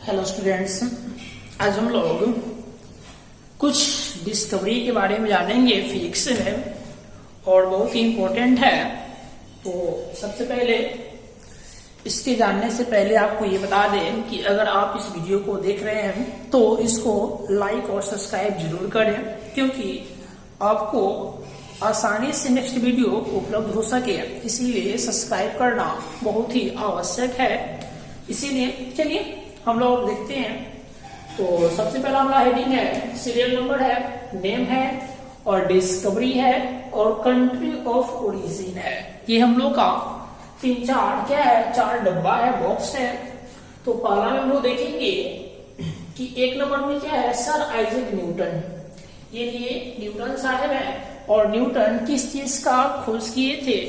Hello students, आज हम लोग कुछ डिस्कवरी के बारे में जानेंगे फिजिक्स में और बहुत ही इम्पोर्टेंट है। तो सबसे पहले इसके जानने से पहले आपको ये बता दें कि अगर आप इस वीडियो को देख रहे हैं तो इसको लाइक और सब्सक्राइब जरूर करें, क्योंकि आपको आसानी से नेक्स्ट वीडियो उपलब्ध हो सके, इसीलिए सब्सक्राइब करना बहुत ही आवश्यक है। इसीलिए चलिए हम लोग देखते हैं। तो सबसे पहला हमारा हेडिंग है, सीरियल नंबर है, नेम है और डिस्कवरी है और कंट्री ऑफ ओरिजिन है। ये हम लोग का चार डब्बा है, बॉक्स है। तो पहला में हम लोग देखेंगे कि एक नंबर में क्या है, सर आइजैक न्यूटन। ये न्यूटन साहब है और न्यूटन किस चीज का खोज किए थे।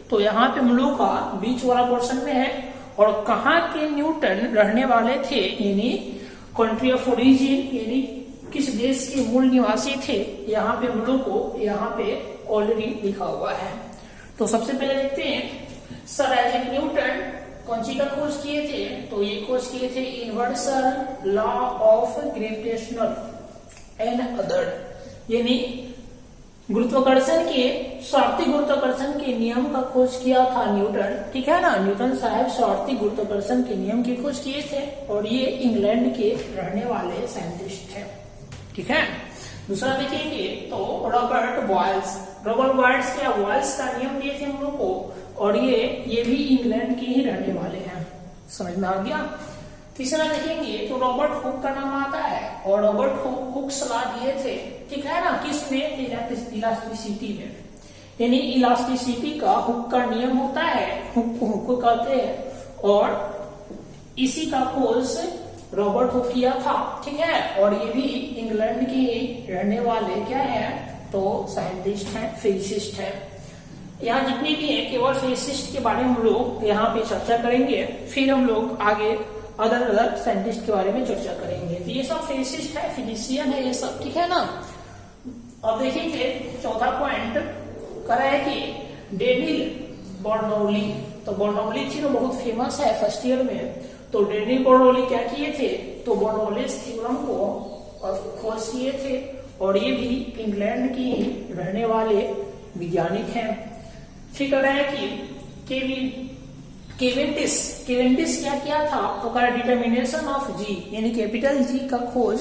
तो यहाँ पे हम लोग का बीच वाला पोर्शन में है और कहाँ के न्यूटन रहने वाले थे, यानी कंट्री ऑफ ओरिजिन, यानी किस देश के मूल निवासी थे। यहाँ पे हम लोग को यहाँ पे ऑलरेडी लिखा हुआ है। तो सबसे पहले देखते हैं, सर आइजैक न्यूटन कौन सी का खोज किए थे। तो ये खोज किए थे universal law of gravitational and other, यानी गुरुत्वाकर्षण के स्वार्थी गुरुत्वाकर्षण के नियम का खोज किया था न्यूटन। ठीक है ना, न्यूटन साहब स्वार्थी गुरुत्वाकर्षण के नियम की खोज किए थे और ये इंग्लैंड के रहने वाले साइंटिस्ट थे। ठीक है, दूसरा देखेंगे तो रॉबर्ट बॉयल्स क्या बॉयल्स का नियम दिए थे हम लोग को और ये भी इंग्लैंड के ही रहने वाले हैं। समझ में आ गया। तीसरा देखेंगे तो रॉबर्ट हुक का नाम आता है और रॉबर्ट हुक सलाह दिए थे, ठीक है ना, किसमें, इलास्टिसिटी में, यानी इलास्टिसिटी का हुक का नियम होता है, हुक कहते हैं और इसी का खोज रॉबर्ट हुक किया था। ठीक है, और ये भी इंग्लैंड के रहने वाले क्या है, तो साइंटिस्ट हैं, फिजिसिस्ट हैं। यहाँ जितनी भी है केवल फिजिसिस्ट के बारे में हम लोग यहाँ पे चर्चा करेंगे, फिर हम लोग आगे अदर साइंटिस्ट के बारे में चर्चा करेंगे। तो ये सब फिजिसिस्ट है, फिजिशियन है ये सब, ठीक है ना। अब देखेंगे चौथा पॉइंट कर रहा है कि डेनियल बर्नौली। तो बर्नौली थी ना, बहुत फेमस है फर्स्ट ईयर में। तो डेनियल बर्नौली क्या किए थे, तो बर्नौलीज थ्योरम को खोज किए थे और ये भी इंग्लैंड की रहने वाले वैज्ञानिक हैं। फिर कर रहा है कि केवेंडिश क्या किया था, तो कहा डिटर्मिनेशन ऑफ जी, यानी कैपिटल जी का खोज,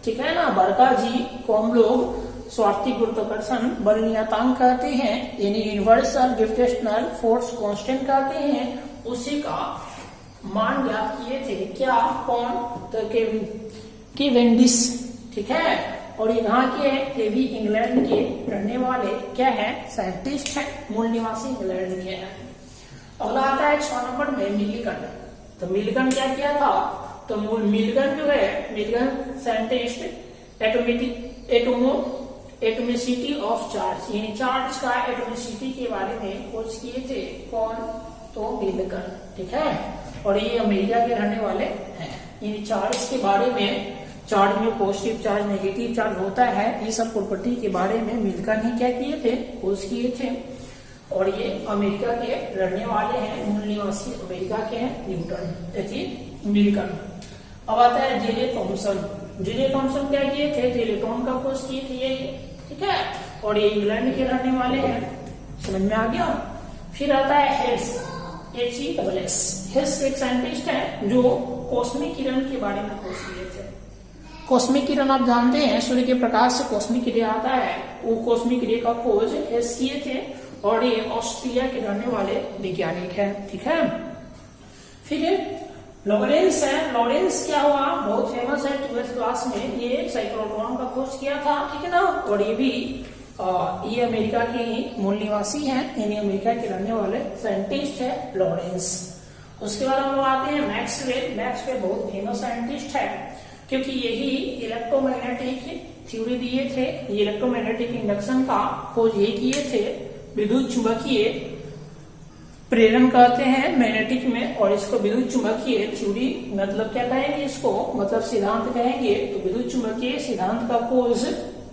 ठीक है ना। बड़का जी को हम लोग स्वार्थी गुरुत्वाकर्षण बल नियतांक कहते हैं, यानी यूनिवर्सल ग्रेविटेशनल फोर्स कांस्टेंट कहते हैं। उसी का मान ज्ञात किए थे क्या, कौन, तो केवेंडिश, ठीक है। और ये कहाँ के हैं, ये भी इंग्लैंड के रहने वाले क्या है, साइंटिस्ट है, मूल निवासी इंग्लैंड के हैं। अगला आता है 6 नंबर में मिल्टन। तो मिल्टन क्या किया था, तो मिल्टन जो है, Milton scientist atomicity of charge, यानी चार्ज का एटोमिसिटी के बारे में खोज किए थे। कौन, तो मिल्टन, ठीक है। और ये अमेरिका के रहने वाले हैं। यानी चार्ज के बारे में, चार्ज में पॉजिटिव चार्ज नेगेटिव चार्ज होता है, ये सब प्रॉपर्टी के बारे में मिल्टन ही क्या किए थे, खोज किए थे। और ये अमेरिका के रहने वाले हैं, मूल निवासी अमेरिका के हैं, न्यूटन, मिल्टन। अब आता है जेजे थॉमसन क्या किए थे, इलेक्ट्रॉन का खोज किए थे ये, ठीक है। और ये इंग्लैंड के रहने वाले हैं। समझ में आ गया। फिर आता है हेल्स, हेल्स एक साइंटिस्ट है जो कॉस्मिक किरण के बारे में खोज किए थे। कॉस्मिक किरण आप जानते हैं, सूर्य के प्रकाश से कॉस्मिक रे आता है, वो कॉस्मिक रे का खोज हेल्स किए थे और ये ऑस्ट्रिया के रहने वाले वैज्ञानिक है, ठीक है। फिर लॉरेंस है, लॉरेंस क्या हुआ, बहुत फेमस है 12th क्लास में, ये साइक्लोट्रॉन का खोज किया था, ठीक है ना। और ये भी ये अमेरिका के ही मूल निवासी हैं, यानी अमेरिका के रहने वाले साइंटिस्ट है लॉरेंस। उसके बाद हम लोग आते हैं मैक्सवेल बहुत फेमस साइंटिस्ट है, क्योंकि यही इलेक्ट्रोमैग्नेटिक थ्योरी दिए थे, ये इलेक्ट्रोमैग्नेटिक इंडक्शन का खोज ये किए थे। विद्युत चुंबकीय प्रेरण कहते हैं मैग्नेटिक में, और इसको विद्युत चुंबकीय थ्योरी मतलब क्या कहेंगे, इसको मतलब सिद्धांत कहेंगे। तो विद्युत चुंबकीय सिद्धांत का खोज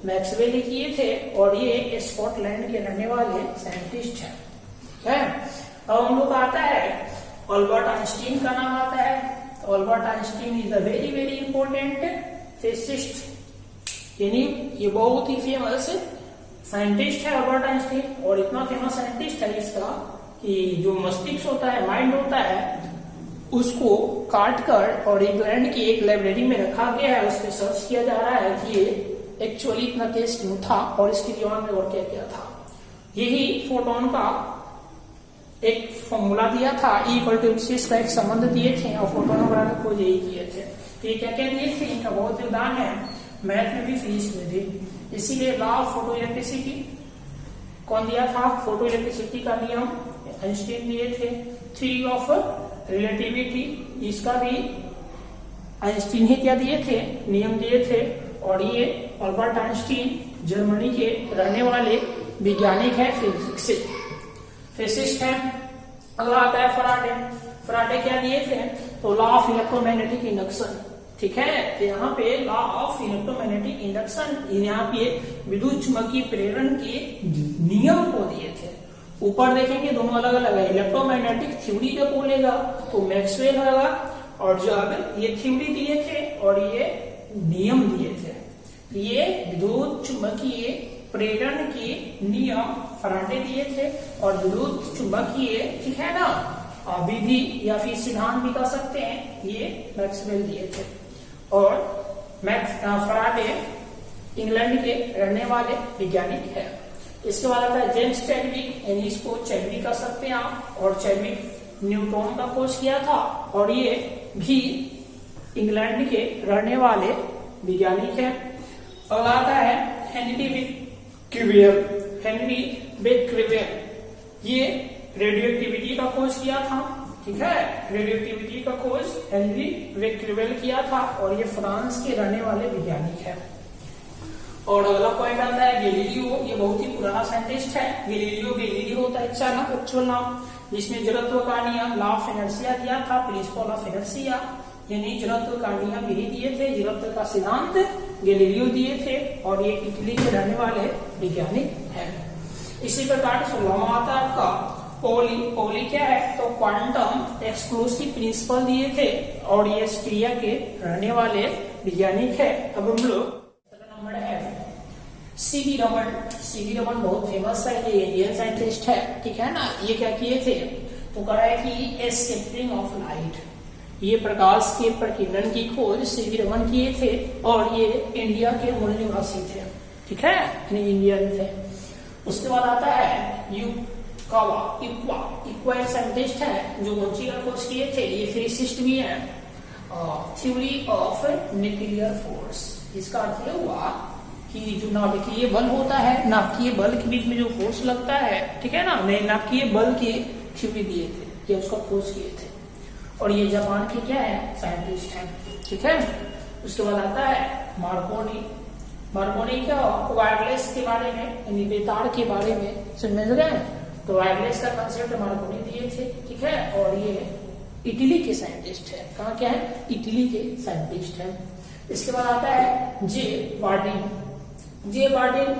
मैक्सवेल ने किए थे और ये स्कॉटलैंड के रहने वाले साइंटिस्ट हैं, ठीक है। अब हम लोग आता है अल्बर्ट आइंस्टीन का नाम आता है। Albert Einstein is the very very important physicist, यानी ये बहुत ही फेमस साइंटिस्ट है अल्बर्ट आइंस्टीन। और इतना फेमस साइंटिस्ट है इसका कि जो मस्तिष्क होता है, माइंड होता है, उसको काट कर और इंग्लैंड की एक लाइब्रेरी में रखा गया है। उस पर सर्च किया जा रहा है कि ये एक्चुअली इतना तेज क्यों था और इसके दिमाग में और क्या क्या था। यही फोटोन का एक फॉर्मूला दिया था, E=mc का एक संबंध दिए थे और फोटोन वगैरह को यही किए थे। तो ये क्या क्या दिए थे, इनका बहुत योगदान है मैथ में भी, फिजिक्स में भी। इसीलिए लॉ ऑफ फोटो इलेक्ट्रिसिटी कौन दिया था, फोटो इलेक्ट्रिसिटी का नियम आइंस्टीन दिए थे। थ्योरी ऑफ रिलेटिविटी, इसका भी आइंस्टीन ही क्या दिए थे, नियम दिए थे। और ये अल्बर्ट आइंस्टीन जर्मनी के रहने वाले वैज्ञानिक है, फिजिसिस्ट है। अगला आता है फराडे। फराडे क्या दिए थे, तो लॉ ऑफ इलेक्ट्रोमैग्नेटिक इंडक्शन, ठीक है। तो यहाँ पे लॉ ऑफ इलेक्ट्रोमैग्नेटिक इंडक्शन, यहाँ पे विद्युत चुंबकीय प्रेरण के नियम को दिए थे। ऊपर देखेंगे दोनों अलग अलग है। इलेक्ट्रोमैग्नेटिक थ्योरी जब बोलेगा तो मैक्सवेल होगा, और जब ये थ्योरी दिए थे और ये नियम दिए थे, ये विद्युत चुंबकीय प्रेरण के नियम फराडे दिए थे। और विद्युत चुंबकीय, ठीक है ना, विधि या फिर सिद्धांत भी कह सकते हैं, ये मैक्सवेल दिए थे। और फराडे इंग्लैंड के रहने वाले वैज्ञानिक है। इसके बाद आता है जेम्स चैडविक, यानी इसको चैडविक कह सकते हैं आप। और चैडविक न्यूट्रॉन का खोज किया था और ये भी इंग्लैंड के रहने वाले वैज्ञानिक है। अगला आता है हेनरी बेक्वेल। हेनरी बेक्वेल ये रेडियोएक्टिविटी का खोज किया था, ठीक है। रेडियोएक्टिविटी का खोज हेनरी बेक्वेल किया था और ये फ्रांस के रहने वाले वैज्ञानिक है। और अगला पॉइंट आता है गैलीलियो, ये बहुत ही पुराना साइंटिस्ट है। गैलीलियो होता है अच्छा नाम, एक्चुअल नाम, जिसमें जड़त्व का नियम लॉ ऑफ इनर्शिया दिया था, प्रिंसिपल ऑफ इनर्शिया, यानी जड़त्व का नियम यही दिए थे। जड़त्व का सिद्धांत गैलीलियो दिए थे और ये इटली के रहने वाले वैज्ञानिक है। इसी प्रकार 16वां आता है आपका पॉली। पॉली क्या है, तो क्वांटम एक्सक्लूसिव प्रिंसिपल दिए थे और ये ऑस्ट्रिया के रहने वाले वैज्ञानिक है। अब हम लोग नंबर है सीवी रमन। सीवी रमन बहुत फेमस है, ये इंडियन साइंटिस्ट है, ठीक है ना। ये क्या किए थे, तो कहा है कि स्कैटरिंग ऑफ लाइट, ये प्रकाश के प्रकीर्णन की खोज सीवी रमन किए थे और ये इंडिया के मूल निवासी थे, ठीक है, इंडियन थे। उसके बाद आता है युकावा। इक्वा एक साइंटिस्ट है जो ऊंची का खोज किए थे, ये फिजिसिस्ट भी है। थ्योरी ऑफ न्यूक्लियर फोर्स, इसका अर्थ यह हुआ कि जो नाभिकीय बल होता है, नाभिकीय बल के बीच में जो फोर्स लगता है, ठीक है ना, नाभिकीय बल की थ्योरी दिए थे, ये उसका खोज किए थे। और ये जापान के क्या है, साइंटिस्ट है, ठीक है। उसके बाद आता है मार्कोनी। मार्कोनी क्या, वायरलेस के बारे में, यानी बेतार के बारे में समझ गए, तो वायरलेस का कंसेप्ट मार्कोनी दिए थे, ठीक है। और ये इटली के साइंटिस्ट है, कहाँ क्या है, इटली के साइंटिस्ट है। इसके बाद आता है जे बार्डिन। जे बार्डिन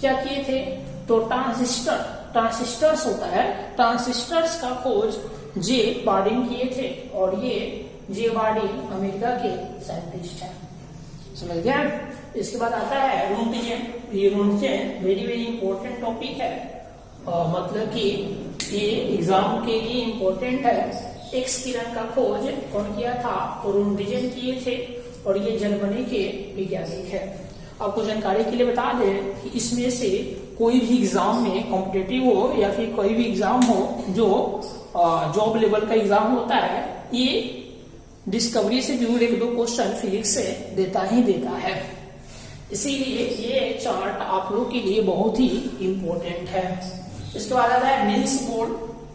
क्या किए थे, तो ट्रांजिस्टर्स होता है, ट्रांजिस्टर्स का खोज जे बार्डिन किए थे और ये जे बार्डिन अमेरिका के साइंटिस्ट हैं, समझ गया। इसके बाद आता है रोंटगेन। ये रोंटगेन वेरी वेरी इंपॉर्टेंट टॉपिक है, मतलब कि ये एग्जाम के लिए इंपॉर्टेंट है। एक्स किरण का खोज कौन किया था, तो रोंटगेन किए थे और ये जर्मनी के वैज्ञानिक है। आपको जानकारी के लिए बता दें कि इसमें से कोई भी एग्जाम में कॉम्पिटेटिव हो या फिर कोई भी एग्जाम हो जो जॉब लेवल का एग्जाम होता है, ये डिस्कवरी से जरूर 1-2 क्वेश्चन फिजिक्स से देता ही देता है। इसीलिए ये चार्ट आप लोग के लिए बहुत ही इंपॉर्टेंट है। इसके बाद आता है नील्स बोर।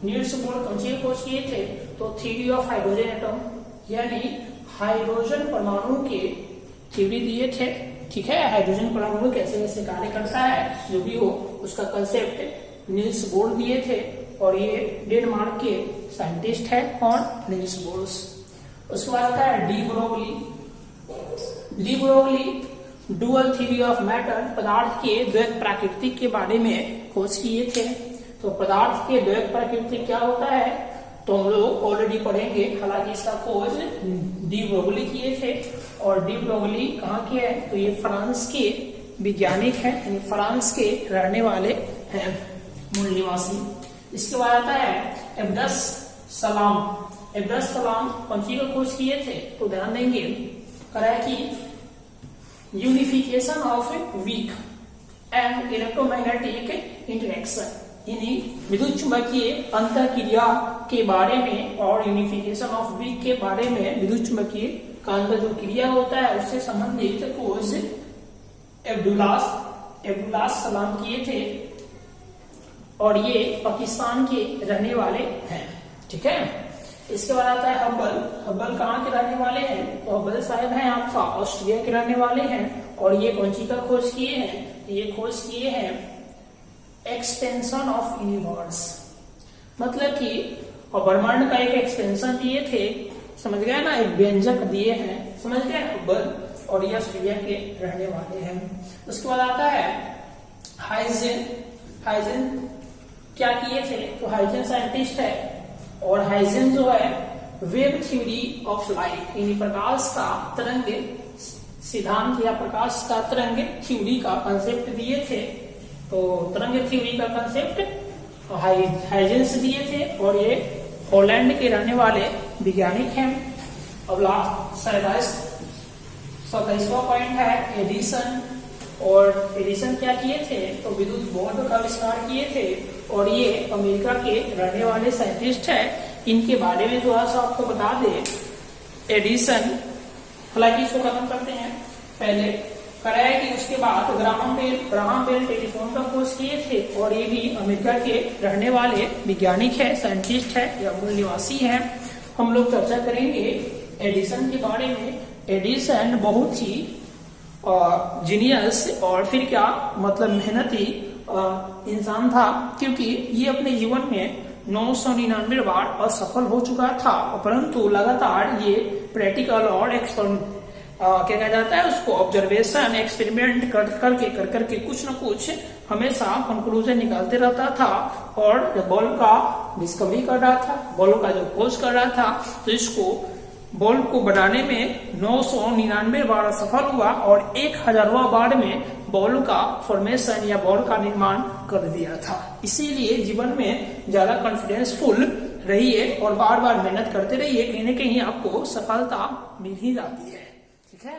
नील्स बोर कौन सी खोज किए थे, तो थ्योरी ऑफ हाइड्रोजन एटम, यानी हाइड्रोजन परमाणु के थ्योरी दिए थे, ठीक है। हाइड्रोजन परमाणु कैसे कैसे कार्य करता है, जो भी हो उसका कंसेप्ट नील्स बोर दिए थे और ये डेनमार्क के साइंटिस्ट है, कौन, नील्स बोर्स। उसके बाद आता है de Broglie. De Broglie dual theory of matter, पदार्थ के द्वैत प्रकृति के बारे में खोज किए थे। तो पदार्थ के द्वैत प्रकृति क्या होता है, तो हम लोग ऑलरेडी पढ़ेंगे। हालांकि इसका खोज डी ब्रोगली किए थे, और डी ब्रोगली कहाँ के है, तो ये फ्रांस के वैज्ञानिक हैं, यानी फ्रांस के रहने वाले हैं, मूल निवासी। इसके बाद आता है एब्डस सलाम। एब्डस सलाम कौन सी का खोज किए थे, तो ध्यान देंगे करा कि unification of weak and electromagnetic interaction, यानी विद्युत चुंबकीय अंतःक्रिया के बारे में और यूनिफिकेशन ऑफ वीक के बारे में, विद्युत चुंबकीय का अंदर जो क्रिया होता है उससे संबंधित खोज एब्दुल्लाह सलाम किए थे, और ये पाकिस्तान के रहने वाले हैं। ठीक है। इसके बाद आता है हब्बल। हब्बल कहाँ के रहने वाले हैं, तो हब्बल साहब हैं आपका ऑस्ट्रिया के रहने वाले हैं, और ये कौन सी का खोज किए हैं, ये खोज किए हैं एक्सटेंशन ऑफ यूनिवर्स, मतलब कि ब्रह्मांड का एक एक्सटेंशन दिए थे, समझ गए ना, एक व्यंजक दिए हैं, समझ गए हब्बल, और ये ऑस्ट्रेलिया के रहने वाले हैं। उसके बाद आता है हाइजेन। हाइजेन क्या किए थे, तो हाइजेन साइंटिस्ट है, और हाइजेन जो है वेव थ्योरी ऑफ लाइट, यानी प्रकाश का तरंग सिद्धांत या प्रकाश का तरंग थ्योरी का कंसेप्ट दिए थे। तो तरंग थ्योरी का कंसेप्ट हाइजेन से दिए थे, और ये हॉलैंड के रहने वाले वैज्ञानिक हैं। अब लास्ट 27वां पॉइंट है एडिसन। और एडिसन क्या किए थे, तो विद्युत बल्ब का आविष्कार किए थे, और ये अमेरिका के रहने वाले साइंटिस्ट हैं। इनके बारे में थोड़ा सा आपको बता दे। एडिसन, हालांकि इसको खत्म करते हैं, पहले कराया कि उसके बाद ग्राहम बेल टेलीफोन का खोज किए थे, और ये भी अमेरिका के रहने वाले वैज्ञानिक है, साइंटिस्ट है या मूल निवासी है। हम लोग चर्चा करेंगे एडिसन के बारे में। एडिसन बहुत ही जीनियस और फिर क्या मतलब मेहनती इंसान था, क्योंकि ये अपने जीवन में 999 बार असफल हो चुका था, परंतु लगातार ये प्रैक्टिकल और क्या कहा जाता है उसको, ऑब्जर्वेशन एक्सपेरिमेंट करके कुछ न कुछ हमेशा कंक्लूजन निकालते रहता था, और बल्ब का डिस्कवरी कर रहा था, बल्ब का जो खोज कर रहा था, तो इसको बल्ब को बनाने में 999 बार सफल हुआ, और 1000वां बार में बल्ब का फॉर्मेशन या बल्ब का निर्माण कर दिया था। इसीलिए जीवन में ज्यादा कॉन्फिडेंसफुल रहिए और बार बार मेहनत करते रहिए, कहीं न कहीं आपको सफलता मिल ही जाती है। ठीक है।